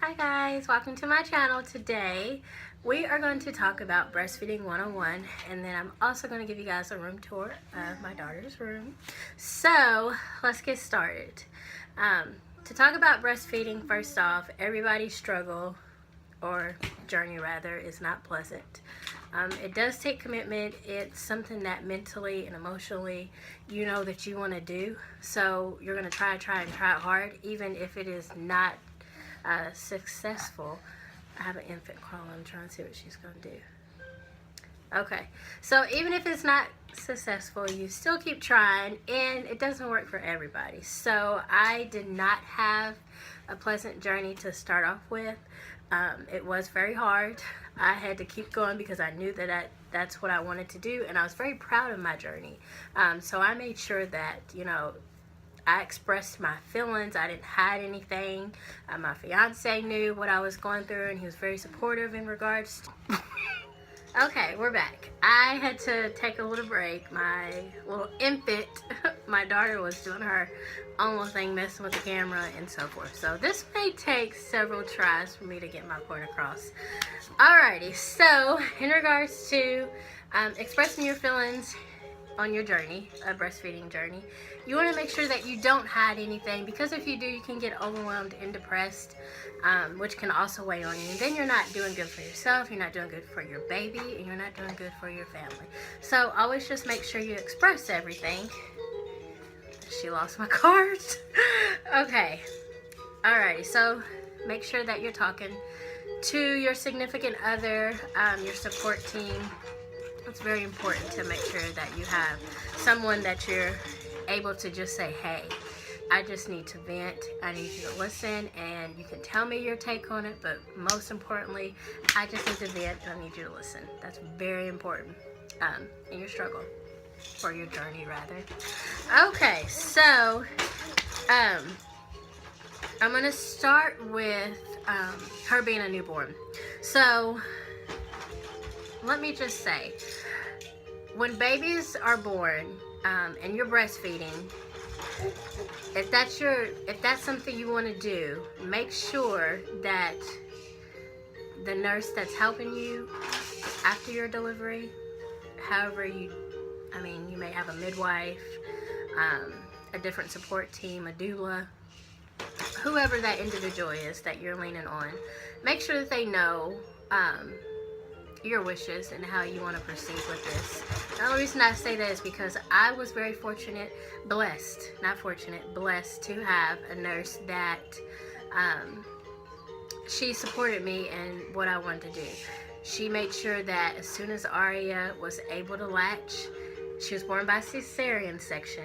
Hi guys, welcome to my channel. Today we are going to talk about breastfeeding 101, and then I'm also going to give you guys a room tour of my daughter's room. So let's get started. To talk about breastfeeding, first off, everybody's struggle or journey rather is not pleasant. It does take commitment. It's something that mentally and emotionally you know that you want to do, so you're going to try hard, even if it is not successful. I have an infant crawling. I'm trying to see what she's going to do. Okay, so even if it's not successful, you still keep trying, and it doesn't work for everybody. So I did not have a pleasant journey to start off with. It was very hard. I had to keep going because I knew that that's what I wanted to do, and I was very proud of my journey. So I made sure that, you know, I expressed my feelings. I didn't hide anything. My fiance knew what I was going through, and he was very supportive in regards to... Okay, we're back. I had to take a little break. My little infant, my daughter was doing her own little thing, messing with the camera and so forth. So this may take several tries for me to get my point across. Alrighty, so in regards to expressing your feelings on your journey, a breastfeeding journey, you want to make sure that you don't hide anything, because if you do, you can get overwhelmed and depressed, which can also weigh on you. And then you're not doing good for yourself, you're not doing good for your baby, and you're not doing good for your family. So always just make sure you express everything. She lost my cards. Okay. Alrighty, so make sure that you're talking to your significant other, your support team. It's very important to make sure that you have someone that you're able to just say, hey, I just need to vent, I need you to listen, and you can tell me your take on it, but most importantly, I just need to vent and I need you to listen. That's very important in your struggle, or your journey rather. Okay, so I'm going to start with her being a newborn. So let me just say, when babies are born and you're breastfeeding, if that's something you want to do, make sure that the nurse that's helping you after your delivery, however you may have a midwife, a different support team, a doula, whoever that individual is that you're leaning on, make sure that they know your wishes and how you want to proceed with this. The only reason I say that is because I was very blessed to have a nurse that she supported me in what I wanted to do. She made sure that as soon as Aria was able to latch, she was born by cesarean section,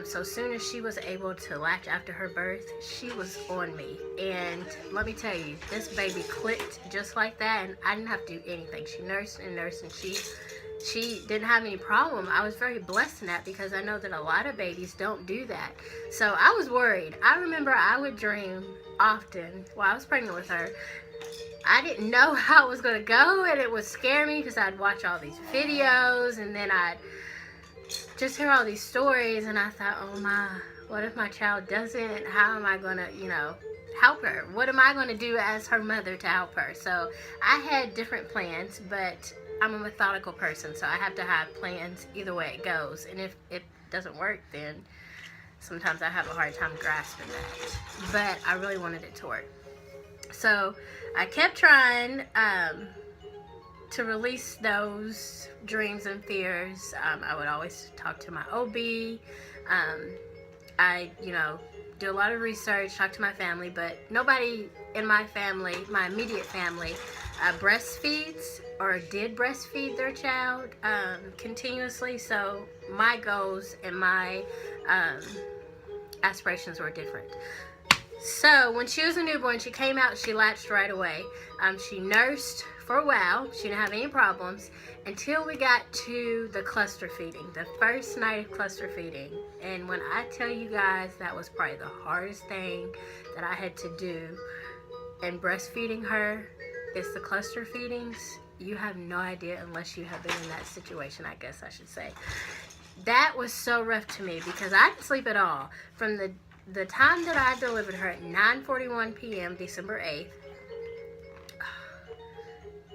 so as soon as she was able to latch after her birth, she was on me. And let me tell you, this baby clicked just like that, and I didn't have to do anything. She nursed and nursed, and she didn't have any problem. I was very blessed in that, because I know that a lot of babies don't do that. So I was worried. I remember I would dream often while I was pregnant with her. I didn't know how it was going to go, and it would scare me because I'd watch all these videos, and then I'd just hear all these stories, and I thought, oh my, what if my child doesn't? How am I going to, help her? What am I going to do as her mother to help her? So I had different plans, but I'm a methodical person, so I have to have plans either way it goes. And if it doesn't work, then sometimes I have a hard time grasping that. But I really wanted it to work. So I kept trying to release those dreams and fears. I would always talk to my OB. I, do a lot of research, talk to my family, but nobody in my family, my immediate family, breastfeeds or did breastfeed their child continuously. So my goals and my aspirations were different. So when she was a newborn, she came out, she latched right away. She nursed for a while. She didn't have any problems until we got to the cluster feeding, the first night of cluster feeding. And when I tell you guys, that was probably the hardest thing that I had to do in breastfeeding her, is the cluster feedings. You have no idea unless you have been in that situation, I guess I should say. That was so rough to me because I didn't sleep at all from the the time that I delivered her at 9:41 p.m. December 8th,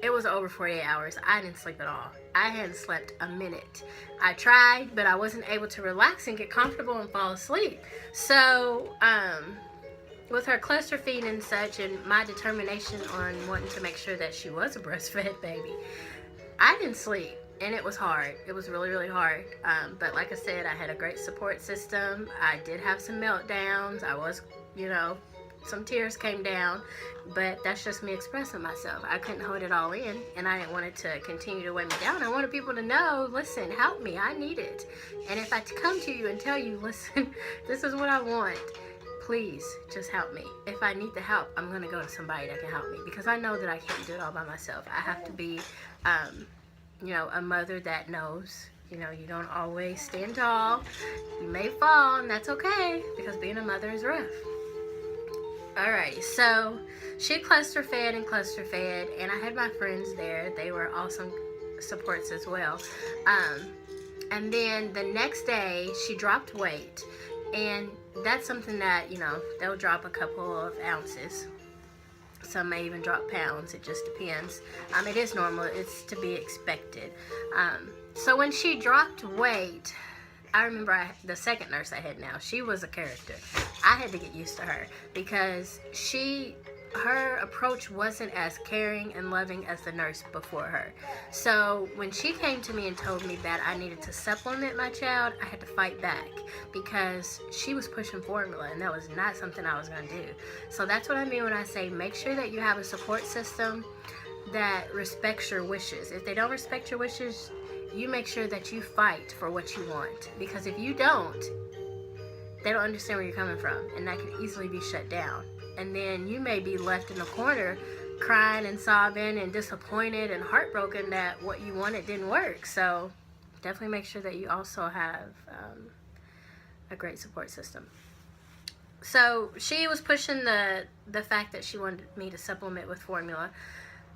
it was over 48 hours. I didn't sleep at all. I hadn't slept a minute. I tried, but I wasn't able to relax and get comfortable and fall asleep. So, with her cluster feed and such, and my determination on wanting to make sure that she was a breastfed baby, I didn't sleep, and it was hard. It was really, really hard. But like I said, I had a great support system. I did have some meltdowns. I was, some tears came down, but that's just me expressing myself. I couldn't hold it all in, and I didn't want it to continue to weigh me down. I wanted people to know, listen, help me. I need it. And if I come to you and tell you, listen, this is what I want, please just help me. If I need the help, I'm going to go to somebody that can help me, because I know that I can't do it all by myself. I have to be, a mother that knows, you don't always stand tall. You may fall, and that's okay, because being a mother is rough. Alrighty, so she cluster fed, and I had my friends there. They were awesome supports as well. And then the next day, she dropped weight, and that's something that, they'll drop a couple of ounces. Some may even drop pounds. It just depends. It is normal. It's to be expected. So when she dropped weight, I remember the second nurse I had now, she was a character. I had to get used to her, because her approach wasn't as caring and loving as the nurse before her. So when she came to me and told me that I needed to supplement my child, I had to fight back, because she was pushing formula, and that was not something I was going to do. So that's what I mean when I say make sure that you have a support system that respects your wishes. If they don't respect your wishes, you make sure that you fight for what you want, because if you don't, they don't understand where you're coming from, and that can easily be shut down. And then you may be left in a corner crying and sobbing and disappointed and heartbroken that what you wanted didn't work. So definitely make sure that you also have a great support system. So she was pushing the fact that she wanted me to supplement with formula.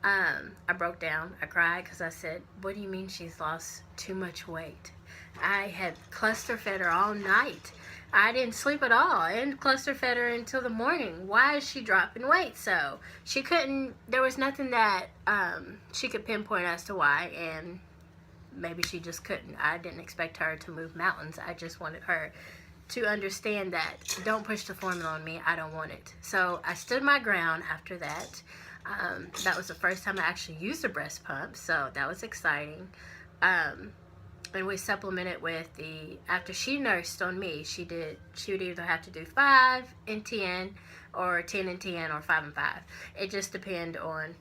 I broke down. I cried, because I said, what do you mean she's lost too much weight? I had cluster fed her all night. I didn't sleep at all, and cluster fed her until the morning. Why is she dropping weight? So she couldn't, there was nothing that she could pinpoint as to why, and maybe she just couldn't. I didn't expect her to move mountains. I just wanted her to understand that don't push the formula on me. I don't want it. So I stood my ground after that. That was the first time I actually used a breast pump, so that was exciting. And we supplemented with after she nursed on me, she would either have to do 5 and 10, or 10 and 10, or 5 and 5. It just depended on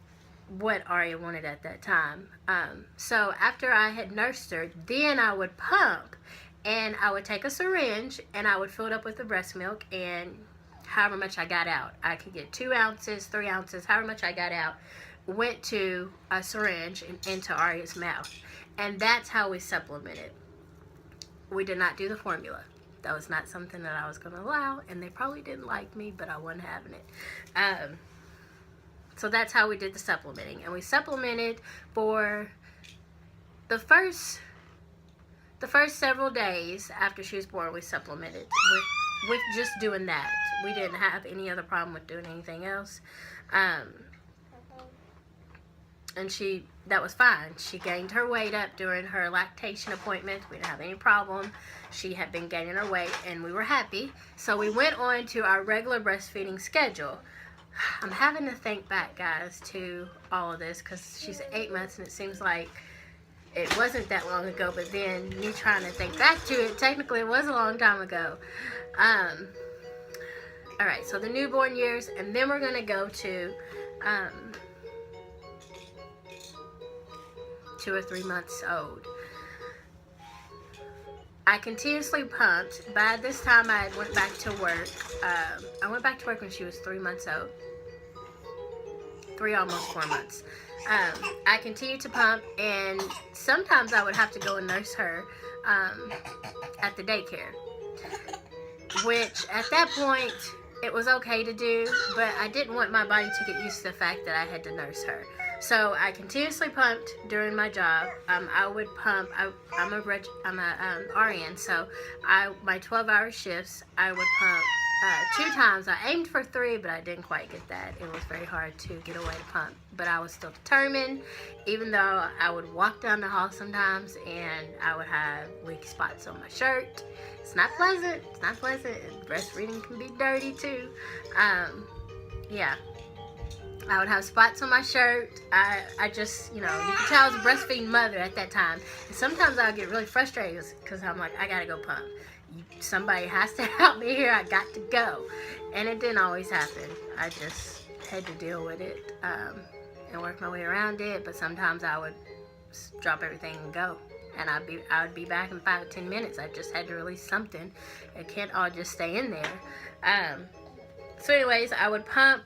what Aria wanted at that time. So after I had nursed her, then I would pump, and I would take a syringe, and I would fill it up with the breast milk, and however much I got out. I could get 2 ounces, 3 ounces, however much I got out, went to a syringe and into Aria's mouth. And that's how we supplemented. We did not do the formula. That was not something that I was going to allow, and they probably didn't like me, but I wasn't having it. So that's how we did the supplementing. And we supplemented for the first several days after she was born. We supplemented with just doing that. We didn't have any other problem with doing anything else. And that was fine. She gained her weight up during her lactation appointment. We didn't have any problem. She had been gaining her weight, and we were happy. So we went on to our regular breastfeeding schedule. I'm having to think back, guys, to all of this, because she's 8 months, and it seems like it wasn't that long ago, but then me trying to think back to it, technically it was a long time ago. Alright, so the newborn years, and then we're going to go to 2 or 3 months old. I continuously pumped. By this time, I went back to work. I went back to work when she was 3 months old. 3, almost 4 months. I continued to pump, and sometimes I would have to go and nurse her at the daycare, which at that point it was okay to do, but I didn't want my body to get used to the fact that I had to nurse her. So I continuously pumped during my job. I would pump. I'm a RN, so my 12-hour shifts, I would pump 2 times. I aimed for 3, but I didn't quite get that. It was very hard to get away to pump, but I was still determined, even though I would walk down the hall sometimes and I would have weak spots on my shirt. It's not pleasant. It's not pleasant. Breastfeeding can be dirty too. Yeah. I would have spots on my shirt. I just, you can tell I was a breastfeeding mother at that time. And sometimes I would get really frustrated because I'm like, I gotta go pump. Somebody has to help me here. I got to go. And it didn't always happen. I just had to deal with it and work my way around it. But sometimes I would drop everything and go. And I would be back in 5 or 10 minutes. I just had to release something. It can't all just stay in there. So anyways, I would pump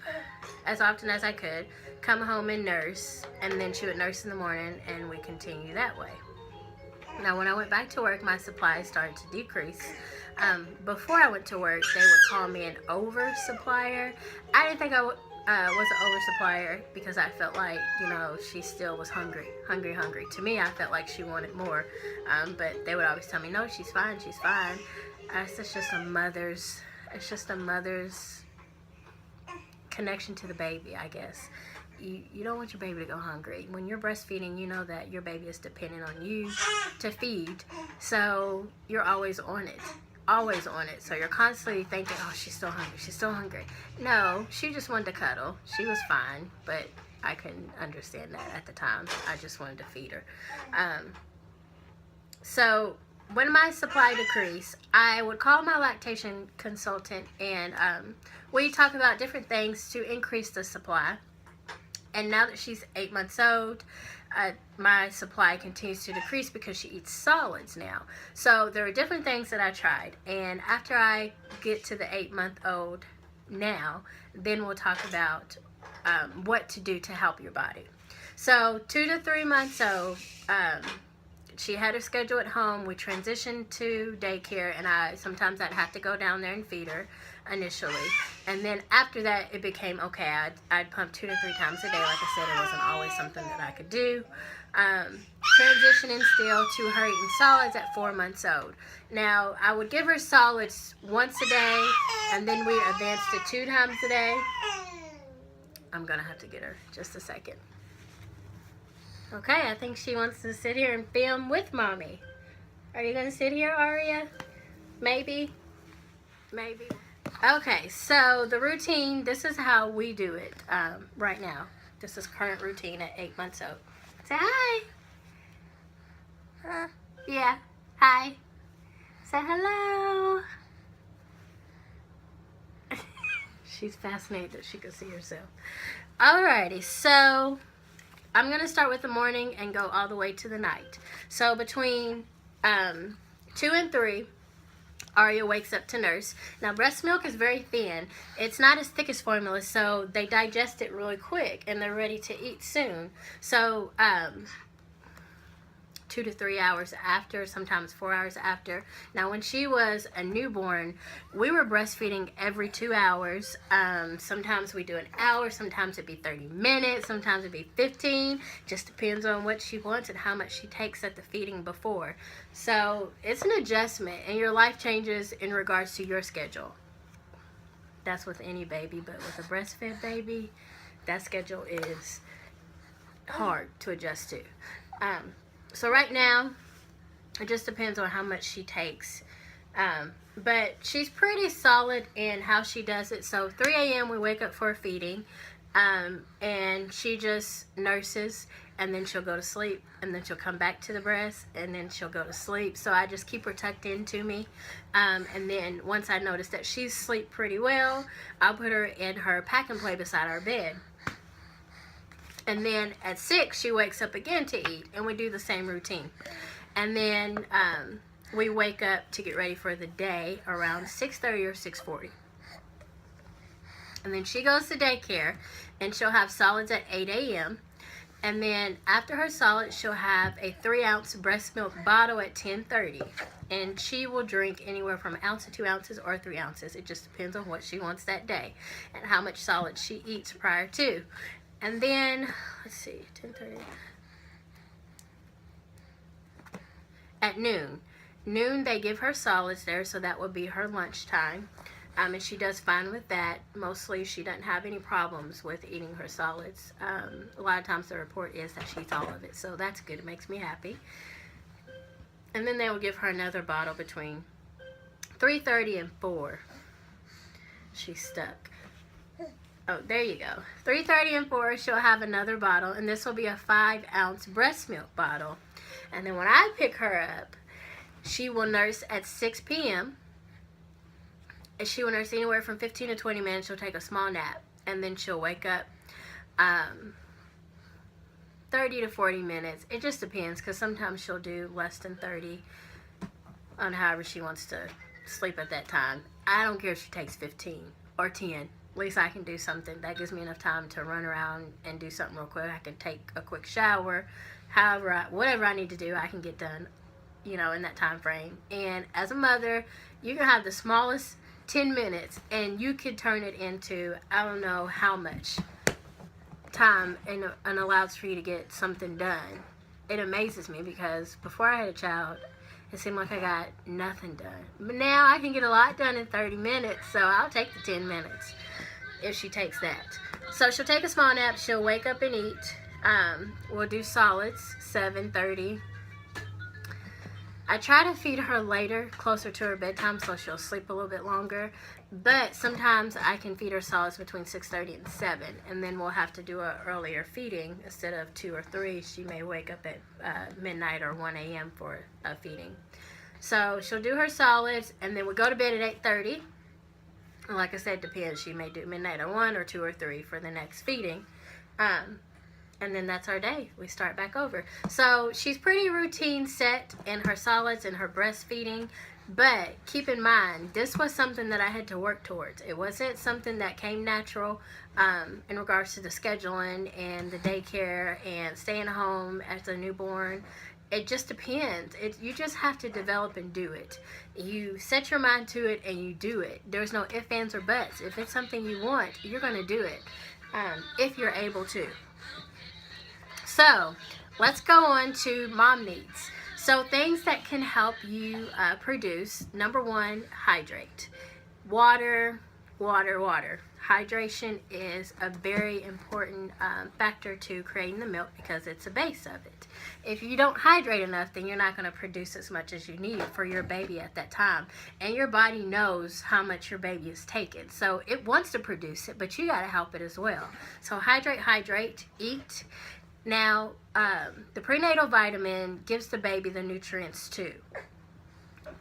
as often as I could, come home and nurse, and then she would nurse in the morning, and we continue that way. Now, when I went back to work, my supplies started to decrease. Before I went to work, they would call me an oversupplier. I didn't think I was an oversupplier because I felt like, she still was hungry. To me, I felt like she wanted more, but they would always tell me, no, she's fine. It's just a mother's connection to the baby, I guess. You don't want your baby to go hungry. When you're breastfeeding, you know that your baby is dependent on you to feed. So you're always on it. So you're constantly thinking, oh, she's still hungry. No, she just wanted to cuddle. She was fine, but I couldn't understand that at the time. I just wanted to feed her. So when my supply decreased, I would call my lactation consultant and we talk about different things to increase the supply. And now that she's 8 months old, my supply continues to decrease because she eats solids now. So there are different things that I tried. And after I get to the 8-month-old now, then we'll talk about what to do to help your body. So 2 to 3 months old, she had her schedule at home. We transitioned to daycare, and sometimes I'd have to go down there and feed her initially. And then after that, it became okay. I'd pump 2 to 3 times a day. Like I said, it wasn't always something that I could do. Transitioning still to her eating solids at 4 months old. Now, I would give her solids once a day, and then we advanced to 2 times a day. I'm going to have to get her just a second. Okay, I think she wants to sit here and film with Mommy. Are you going to sit here, Aria? Maybe? Maybe. Okay, so the routine, this is how we do it right now. This is current routine at 8 months old. Say hi. Yeah, hi. Say hello. She's fascinated that she can see herself. Alrighty, so I'm going to start with the morning and go all the way to the night. So between 2 and 3, Aria wakes up to nurse. Now, breast milk is very thin. It's not as thick as formula, so they digest it really quick, and they're ready to eat soon. So 2 to 3 hours after, sometimes 4 hours after. Now, when she was a newborn, we were breastfeeding every 2 hours. Sometimes we do an hour, sometimes it'd be 30 minutes, sometimes it'd be 15. Just depends on what she wants and how much she takes at the feeding before. So it's an adjustment, and your life changes in regards to your schedule. That's with any baby, but with a breastfed baby, that schedule is hard to adjust to. So right now, it just depends on how much she takes. But she's pretty solid in how she does it. So 3 a.m. we wake up for feeding. And she just nurses. And then she'll go to sleep. And then she'll come back to the breast. And then she'll go to sleep. So I just keep her tucked into me. And then once I notice that she's asleep pretty well, I'll put her in her pack and play beside our bed. And then at 6, she wakes up again to eat, and we do the same routine. And then we wake up to get ready for the day around 6:30 or 6:40. And then she goes to daycare, and she'll have solids at 8 a.m. And then after her solids, she'll have a 3-ounce breast milk bottle at 10:30. And she will drink anywhere from 1 ounce to 2 ounces or 3 ounces. It just depends on what she wants that day and how much solids she eats prior to. And then, let's see, 10:30. At noon, they give her solids there, so that would be her lunchtime. And she does fine with that. Mostly she doesn't have any problems with eating her solids. A lot of times the report is that she eats all of it, so that's good. It makes me happy. And then they will give her another bottle between 3:30 and 4. She's stuck. Oh, there you go. 3:30 and 4, she'll have another bottle, and this will be a 5-ounce breast milk bottle. And then when I pick her up, she will nurse at 6 p.m. and she will nurse anywhere from 15 to 20 minutes. She'll take a small nap, and then she'll wake up 30 to 40 minutes. It just depends, because sometimes she'll do less than 30 on however she wants to sleep at that time. I don't care if she takes 15 or 10. At least I can do something. That gives me enough time to run around and do something real quick. I can take a quick shower. Whatever I need to do, I can get done, in that time frame. And as a mother, you can have the smallest 10 minutes, and you could turn it into, I don't know how much time and allows for you to get something done. It amazes me, because before I had a child, it seemed like I got nothing done. But now I can get a lot done in 30 minutes, so I'll take the 10 minutes if she takes that. So she'll take a small nap, she'll wake up and eat. We'll do solids, 7:30. I try to feed her later, closer to her bedtime, so she'll sleep a little bit longer. But sometimes I can feed her solids between 6:30 and 7, and then we'll have to do an earlier feeding. Instead of 2 or 3, she may wake up at midnight or 1 a.m. for a feeding. So she'll do her solids, and then we'll go to bed at 8:30. Like I said, it depends. She may do midnight at 1 or 2 or 3 for the next feeding. And then that's our day. We start back over. So she's pretty routine set in her solids and her breastfeeding. But keep in mind, this was something that I had to work towards. It wasn't something that came natural in regards to the scheduling and the daycare and staying home as a newborn. It just depends. You just have to develop and do it. You set your mind to it and you do it. There's no ifs, ands, or buts. If it's something you want, you're going to do it if you're able to. So let's go on to mom needs. So things that can help you produce. Number 1, hydrate. Water, water, water. Hydration is a very important factor to creating the milk, because it's the base of it. If you don't hydrate enough, then you're not going to produce as much as you need for your baby at that time. And your body knows how much your baby is taking. So it wants to produce it, but you got to help it as well. So hydrate, eat. Now, the prenatal vitamin gives the baby the nutrients too.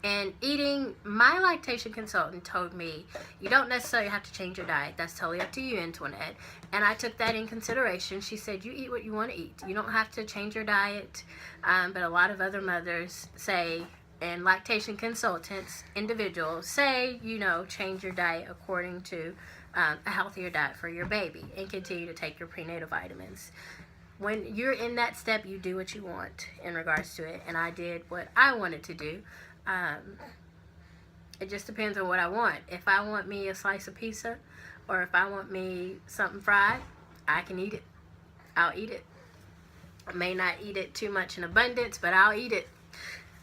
And eating, my lactation consultant told me, you don't necessarily have to change your diet. That's totally up to you, Antoinette. And I took that in consideration. She said, you eat what you want to eat. You don't have to change your diet. But a lot of other mothers say, and lactation consultants, individuals say, change your diet according to a healthier diet for your baby, and continue to take your prenatal vitamins. When you're in that step, you do what you want in regards to it. And I did what I wanted to do. It just depends on what I want. If I want me a slice of pizza, or if I want me something fried, I can eat it. I'll eat it. I may not eat it too much in abundance, but I'll eat it.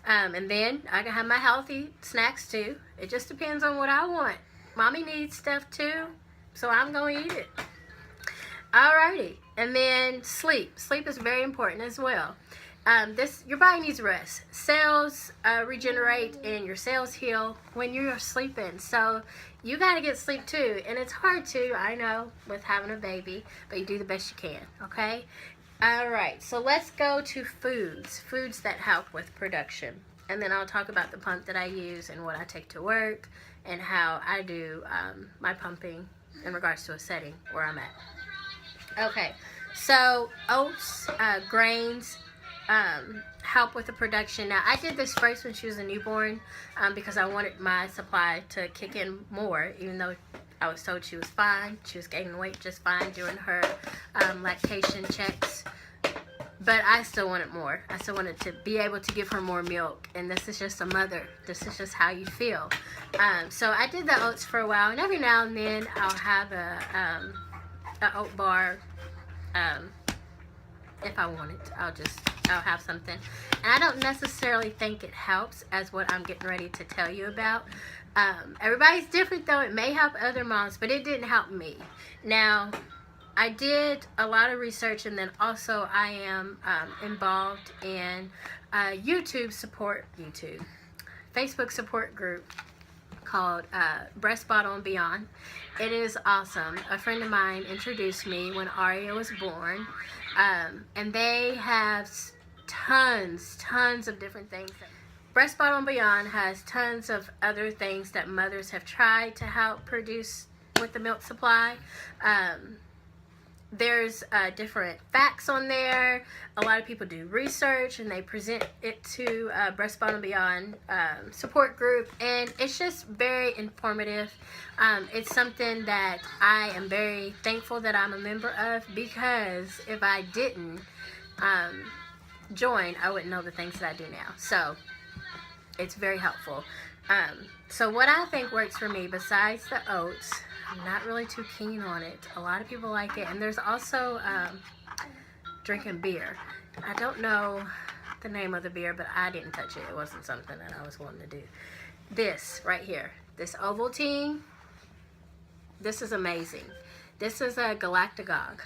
And then I can have my healthy snacks too. It just depends on what I want. Mommy needs stuff too, so I'm going to eat it. Alrighty. And then sleep. Sleep is very important as well. Your body needs rest. Cells regenerate and your cells heal when you're sleeping. So you got to get sleep too. And it's hard to, I know, with having a baby, but you do the best you can, okay? Alright, so let's go to foods. Foods that help with production. And then I'll talk about the pump that I use and what I take to work and how I do my pumping in regards to a setting where I'm at. Okay, so oats, grains, help with the production. Now, I did this first when she was a newborn because I wanted my supply to kick in more, even though I was told she was fine. She was gaining weight just fine during her lactation checks. But I still wanted more. I still wanted to be able to give her more milk. And this is just a mother. This is just how you feel. So I did the oats for a while. And every now and then I'll have a oat bar. If I want it, I'll have something. And I don't necessarily think it helps as what I'm getting ready to tell you about. Everybody's different though. It may help other moms, but it didn't help me. Now, I did a lot of research, and then also I am involved in Facebook support group called Breastfeeding and Beyond. It is awesome. A friend of mine introduced me when Aria was born, and they have tons of different things. Breastfeeding and Beyond has tons of other things that mothers have tried to help produce with the milk supply. There's different facts on there. A lot of people do research and they present it to Breastfeeding and Beyond support group, and it's just very informative. It's something that I am very thankful that I'm a member of, because if I didn't join, I wouldn't know the things that I do now. So it's very helpful. So what I think works for me, besides the oats, I'm not really too keen on it. A lot of people like it. And there's also drinking beer. I don't know the name of the beer, but I didn't touch it. It wasn't something that I was wanting to do. This right here, this Ovaltine, this is amazing. This is a galactagogue.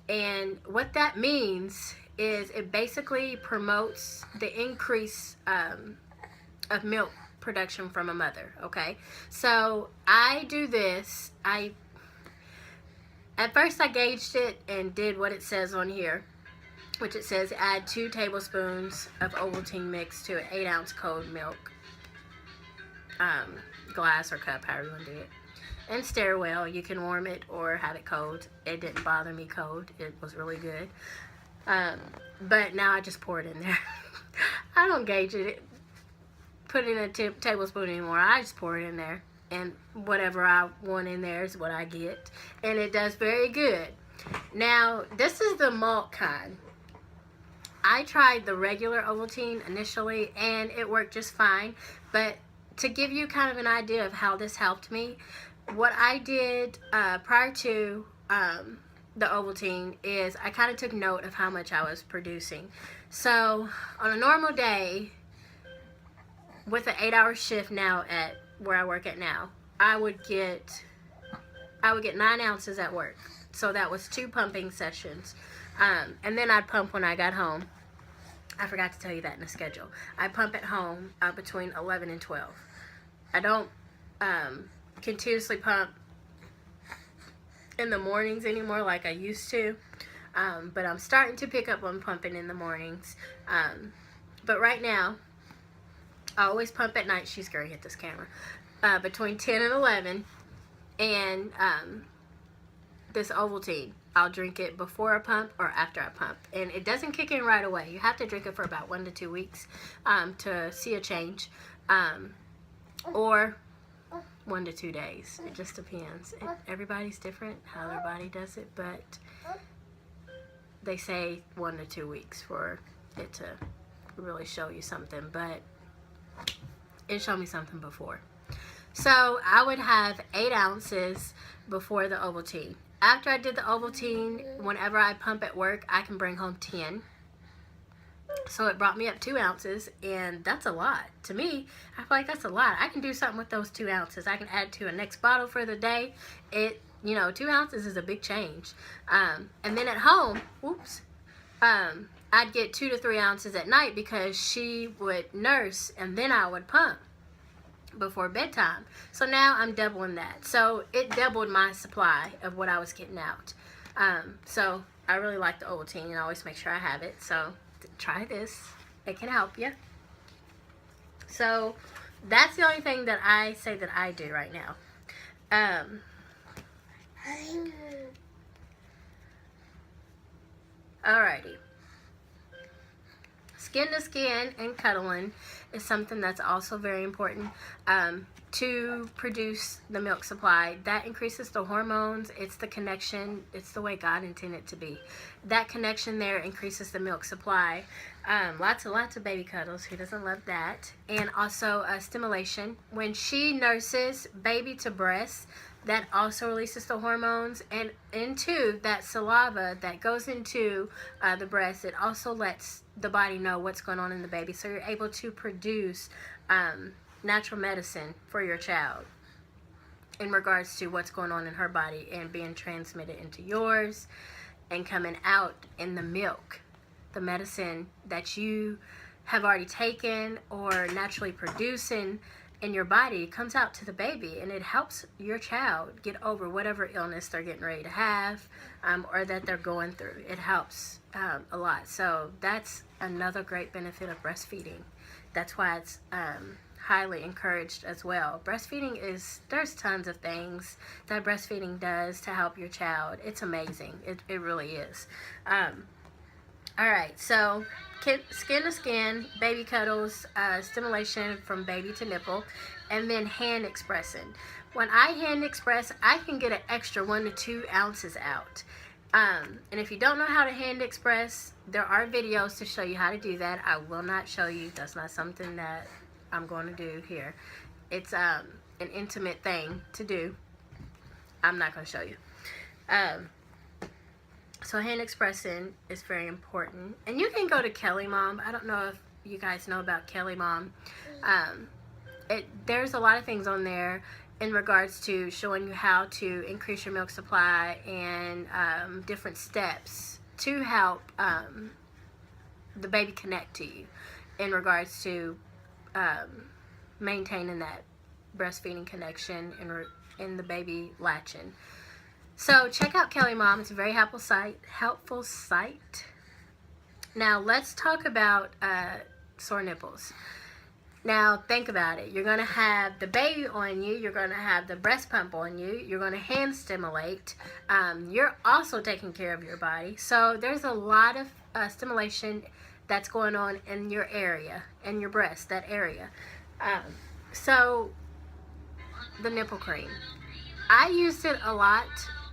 And what that means is it basically promotes the increase of milk production from a mother. Okay, so I do this. At first I gauged it and did what it says on here, which it says add 2 tablespoons of Ovaltine mix to an 8-ounce cold milk glass or cup, however you want to do it, and stir well. You can warm it or have it cold. It didn't bother me cold. It was really good. But now I just pour it in there. I don't gauge it, put in a tablespoon anymore. I just pour it in there, and whatever I want in there is what I get, and it does very good. Now, this is the malt kind. I tried the regular Ovaltine initially, and it worked just fine, but to give you kind of an idea of how this helped me, what I did prior to the Ovaltine is I kind of took note of how much I was producing. So on a normal day, with an 8-hour shift now at where I work at now, I would get 9 ounces at work. So that was 2 pumping sessions. And then I'd pump when I got home. I forgot to tell you that in the schedule. I pump at home between 11 and 12. I don't continuously pump in the mornings anymore like I used to. But I'm starting to pick up on pumping in the mornings. But right now, I always pump at night. She's going to hit this camera. Between 10 and 11. And this Ovaltine, I'll drink it before I pump or after I pump. And it doesn't kick in right away. You have to drink it for about 1 to 2 weeks to see a change. Or 1 to 2 days. It just depends. Everybody's different how their body does it. But they say 1 to 2 weeks for it to really show you something. But it showed me something before. So I would have 8 ounces before the Ovaltine. After I did the Ovaltine, whenever I pump at work, I can bring home 10. So it brought me up 2 ounces, and that's a lot. To me, I feel like that's a lot. I can do something with those 2 ounces. I can add to a next bottle for the day. 2 ounces is a big change. And then at home, I'd get 2 to 3 ounces at night because she would nurse, and then I would pump before bedtime. So now I'm doubling that. So it doubled my supply of what I was getting out. So I really like the Ovaltine, and I always make sure I have it. So try this. It can help you. So that's the only thing that I say that I do right now. Alrighty. Skin to skin and cuddling is something that's also very important to produce the milk supply. That increases the hormones. It's the connection. It's the way God intended it to be. That connection there increases the milk supply. Lots of baby cuddles. Who doesn't love that? And also stimulation. When she nurses baby to breast, that also releases the hormones, and into that saliva that goes into the breast, it also lets the body know what's going on in the baby, so you're able to produce natural medicine for your child in regards to what's going on in her body and being transmitted into yours and coming out in the milk. The medicine that you have already taken or naturally producing in your body comes out to the baby, and it helps your child get over whatever illness they're getting ready to have, or that they're going through. It helps a lot. So that's another great benefit of breastfeeding. That's why it's highly encouraged as well. Breastfeeding there's tons of things that breastfeeding does to help your child. It's amazing. It really is. Alright, so skin to skin, baby cuddles, stimulation from baby to nipple, and then hand expressing. When I hand express, I can get an extra 1 to 2 ounces out. And if you don't know how to hand express, there are videos to show you how to do that. I will not show you. That's not something that I'm going to do here. It's an intimate thing to do. I'm not going to show you. So hand expressing is very important. And you can go to Kelly Mom. I don't know if you guys know about Kelly Mom. There's a lot of things on there in regards to showing you how to increase your milk supply and different steps to help the baby connect to you in regards to maintaining that breastfeeding connection in the baby latching. So check out Kelly Mom. It's a very helpful site. Now let's talk about sore nipples. Now think about it. You're going to have the baby on you. You're going to have the breast pump on you. You're going to hand stimulate. You're also taking care of your body. So there's a lot of stimulation that's going on in your area, in your breast, that area. So the nipple cream. I used it a lot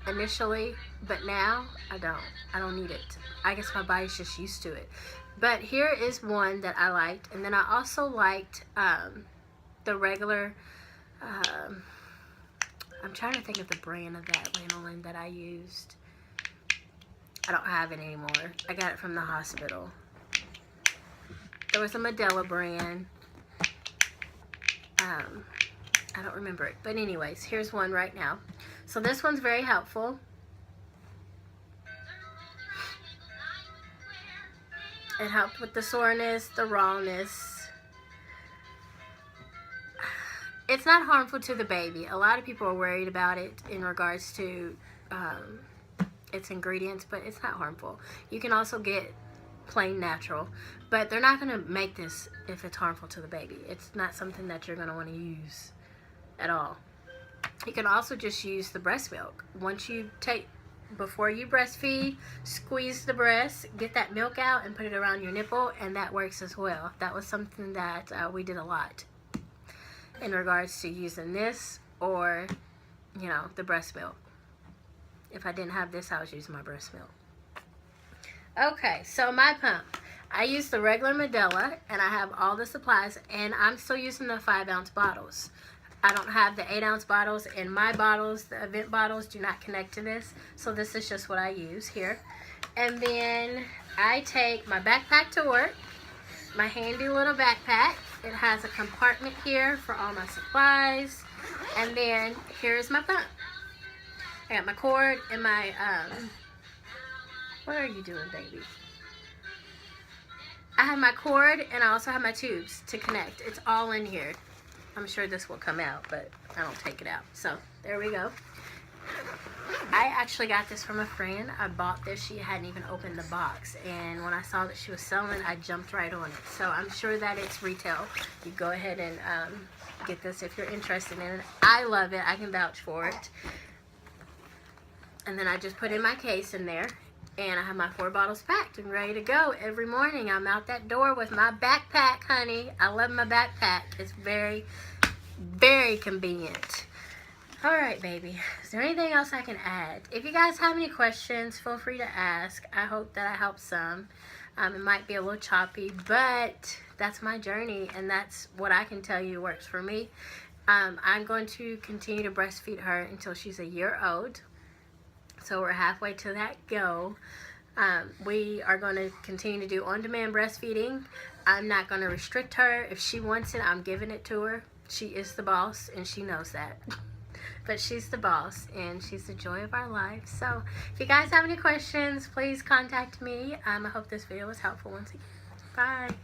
initially, but now I don't need it. I guess my body's just used to it. But here is one that I liked, and then I also liked the regular I'm trying to think of the brand of that lanolin that I used. I don't have it anymore. I got it from the hospital. There was a Medela brand. I don't remember it, but anyways, here's one right now. So this one's very helpful. It helped with the soreness, the rawness. It's not harmful to the baby. A lot of people are worried about it in regards to its ingredients, but it's not harmful. You can also get plain natural, but they're not going to make this if it's harmful to the baby. It's not something that you're going to want to use at all. You can also just use the breast milk. Before you breastfeed, squeeze the breast, get that milk out and put it around your nipple, and that works as well. That was something that we did a lot in regards to using this or, the breast milk. If I didn't have this, I was using my breast milk. Okay, so my pump. I use the regular Medela, and I have all the supplies, and I'm still using the 5-ounce bottles. I don't have the 8-ounce bottles, and my bottles, the event bottles, do not connect to this. So this is just what I use here. And then I take my backpack to work, my handy little backpack. It has a compartment here for all my supplies. And then here's my pump. I got my cord and my, what are you doing, baby? I have my cord, and I also have my tubes to connect. It's all in here. I'm sure this will come out, but I don't take it out. So there we go. I actually got this from a friend. I bought this. She hadn't even opened the box, and when I saw that she was selling it, I jumped right on it. So I'm sure that it's retail. You go ahead and get this if you're interested in it. I love it. I can vouch for it. And then I just put in my case in there, and I have my 4 bottles packed and ready to go. Every morning I'm out that door with my backpack, honey. I love my backpack. It's very, very convenient. Alright, baby. Is there anything else I can add? If you guys have any questions, feel free to ask. I hope that I helped some. It might be a little choppy, but that's my journey, and that's what I can tell you works for me. I'm going to continue to breastfeed her until she's a year old. So we're halfway to that goal. We are going to continue to do on-demand breastfeeding. I'm not going to restrict her. If she wants it, I'm giving it to her. She is the boss, and she knows that. But she's the boss, and she's the joy of our life. So if you guys have any questions, please contact me. I hope this video was helpful once again. Bye.